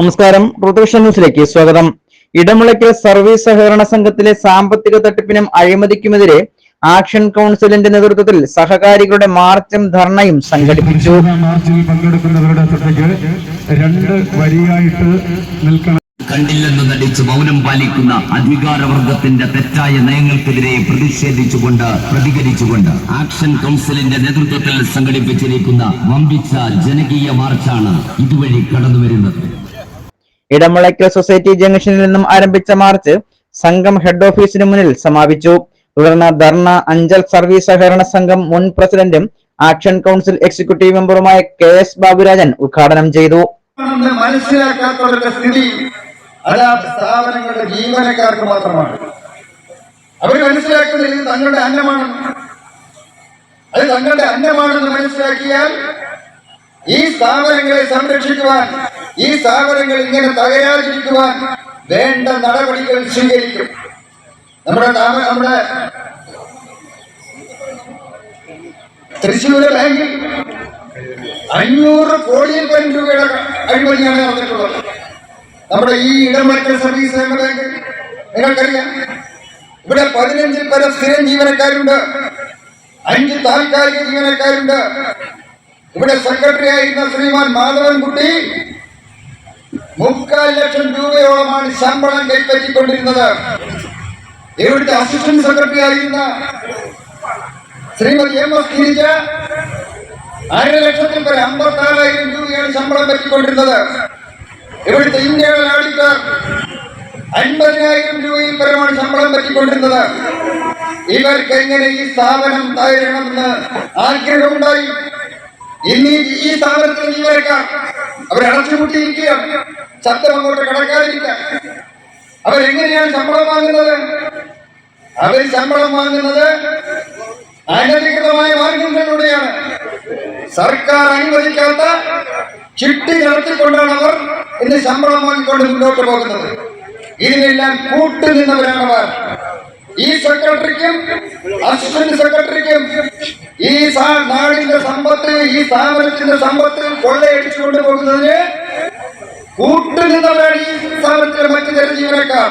നമസ്കാരം. ഋതുവിഷൻ ന്യൂസിലേക്ക് സ്വാഗതം. ഇടമുളയ്ക്കൽ സർവീസ് സഹകരണ സംഘത്തിലെ സാമ്പത്തിക തട്ടിപ്പിനും അഴിമതിക്കുമെതിരെ ആക്ഷൻ കൗൺസിലിന്റെ നേതൃത്വത്തിൽ സഹകാരികളുടെ മാർച്ചും ധർണയും സംഘടിപ്പിച്ചു. മാർച്ചിൽ പങ്കെടുക്കുന്നവരുടെ രണ്ട് വരിയായിട്ട് നിൽക്കണം. കണ്ടില്ലെന്ന് നടിച്ച് മൗനം പാലിക്കുന്ന അധികാരവർഗത്തിന്റെ തെറ്റായ നയങ്ങൾക്കെതിരെ പ്രതികരിച്ചുകൊണ്ട് ആക്ഷൻ കൗൺസിലിന്റെ നേതൃത്വത്തിൽ സംഘടിപ്പിച്ചിരിക്കുന്ന വമ്പിച്ച ജനകീയ മാർച്ചാണ് ഇതുവഴി കടന്നുവരുന്നത്. ഇടമുളയ്ക്കൽ സൊസൈറ്റി ജംഗ്ഷനിൽ നിന്നും ആരംഭിച്ച മാർച്ച് സംഘം ഹെഡ് ഓഫീസിന് മുന്നിൽ സമാപിച്ചു. തുടർന്ന് ധർണ അഞ്ചൽ സർവീസ് സഹകരണ സംഘം മുൻ പ്രസിഡന്റും ആക്ഷൻ കൗൺസിൽ എക്സിക്യൂട്ടീവ് മെമ്പറുമായ KS ബാബുരാജൻ ഉദ്ഘാടനം ചെയ്തു. മനസ്സിലാക്കാത്തവരുടെ സ്ഥിതി അത് ആ സ്ഥാപനങ്ങളുടെ ജീവനക്കാർക്ക് മാത്രമാണ്. അവർ മനസ്സിലാക്കുന്നത് ഇത് തങ്ങളുടെ അന്നമാണെന്ന് മനസ്സിലാക്കിയാൽ ഈ സ്ഥാപനങ്ങളെ സംരക്ഷിക്കുവാൻ, ഈ സ്ഥാപനങ്ങൾ ഇങ്ങനെ തകരാതിരിക്കുവാൻ വേണ്ട നടപടികൾ സ്വീകരിക്കും. നമ്മുടെ തൃശ്ശൂർ ബാങ്കിൽ 500 കോടിയിൽ പരം രൂപയുടെ അഴിമതിയാണ് നടന്നിട്ടുള്ളത്. നമ്മുടെ ഈ ഇടമുളയ്ക്കൽ സർവീസ് സഹകരണ ബാങ്ക് നിങ്ങൾക്കറിയാം. ഇവിടെ 15-ൽ പരം സ്ഥിരം ജീവനക്കാരുണ്ട്, 5 താൽക്കാലിക ജീവനക്കാരുണ്ട്. ഇവിടെ സെക്രട്ടറി ആയിരുന്ന ശ്രീമാൻ മാധവൻകുട്ടി 3.25 ലക്ഷം രൂപയോളമാണ് ശമ്പളം കൈപ്പറ്റിക്കൊണ്ടിരുന്നത്. ഇവിടുത്തെ അസിസ്റ്റന്റ് സെക്രട്ടറി ആയിരുന്ന ശ്രീമതി MS ഗിരിജ 1.5 ലക്ഷത്തിൽ വരെ 54,000 രൂപയാണ് ശമ്പളം പറ്റിക്കൊണ്ടിരുന്നത്. ഇവിടുത്തെ ഇന്ത്യയുടെ ഓഡിറ്റർ 50,000 രൂപയിൽ പരമാണ് ശമ്പളം പറ്റിക്കൊണ്ടിരുന്നത്. ഇവർക്ക് എങ്ങനെ ഈ സ്ഥാപനം തകരണമെന്ന് ആഗ്രഹമുണ്ടായി? ഇന്ന് ഈ സ്ഥാപനത്തിൽ ജീവനക്കാർ അവരടച്ചുപൂട്ടിയിരിക്കുകയാണ്. ശബ്ദം അങ്ങോട്ട് കടക്കാതിരിക്കാൻ അവരെങ്ങനെയാണ് ശമ്പളം വാങ്ങുന്നത്? അവർ ശമ്പളം വാങ്ങുന്നത് അനധികൃതമായ മാർഗങ്ങളിലൂടെയാണ്. സർക്കാർ അനുവദിക്കാത്ത ചിട്ടി നടത്തിക്കൊണ്ടാണ് അവർ ഇന്ന് ശമ്പളം വാങ്ങിക്കൊണ്ട് മുന്നോട്ട് പോകുന്നത്. ഇതിനെല്ലാം കൂട്ടുനിന്നവരാണവർ. ഈ സെക്രട്ടറിക്കും അസിസ്റ്റന്റ് സെക്രട്ടറിക്കും ഈ നാടിന്റെ സമ്പത്ത്, ഈ സ്ഥാപനത്തിന്റെ സമ്പത്ത് കൊള്ളയടിച്ചു കൊണ്ടുപോകുന്നതിന് കൂട്ടുനിന്നവരാണ് ഈ സ്ഥാപനത്തിലെ മറ്റു ചില ജീവനക്കാർ.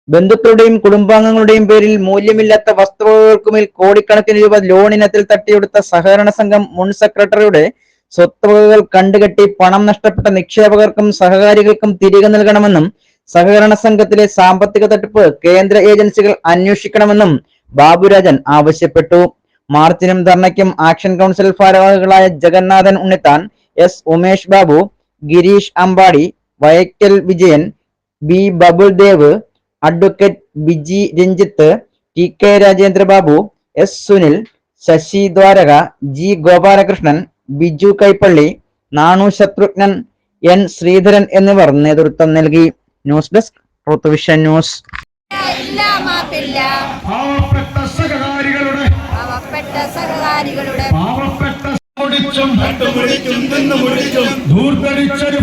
ബന്ധുക്കളുടെയും കുടുംബാംഗങ്ങളുടെയും പേരിൽ മൂല്യമില്ലാത്ത വസ്തുവകകൾക്കുമേൽ കോടിക്കണക്കിന് രൂപ ലോണിനത്തിൽ തട്ടിയെടുത്ത സഹകരണ സംഘം മുൻ സെക്രട്ടറിയുടെ സ്വത്തുവകകൾ കണ്ടുകെട്ടി പണം നഷ്ടപ്പെട്ട നിക്ഷേപകർക്കും സഹകാരികൾക്കും തിരികെ നൽകണമെന്നും സഹകരണ സംഘത്തിലെ സാമ്പത്തിക തട്ടിപ്പ് കേന്ദ്ര ഏജൻസികൾ അന്വേഷിക്കണമെന്നും ബാബുരാജൻ ആവശ്യപ്പെട്ടു. മാർച്ചിനും ധർണയ്ക്കും ആക്ഷൻ കൗൺസിൽ ഭാരവാഹികളായ Jagannathan Unnithan, S Umesh Babu, Girish Ambadi, Vayakkal Vijayan, B Babuldev, advocate Biji Ranjith, TK Rajendrababu, S Sunil, Sasi Dwaraka, G Gopalakrishnan, Biju Kaipally, Nanu Shatrughnan, N Sreedharan എന്നിവർ നേതൃത്വം നൽകി. News desk Rithu Vision news. ധൂർത്തടിച്ചൊരു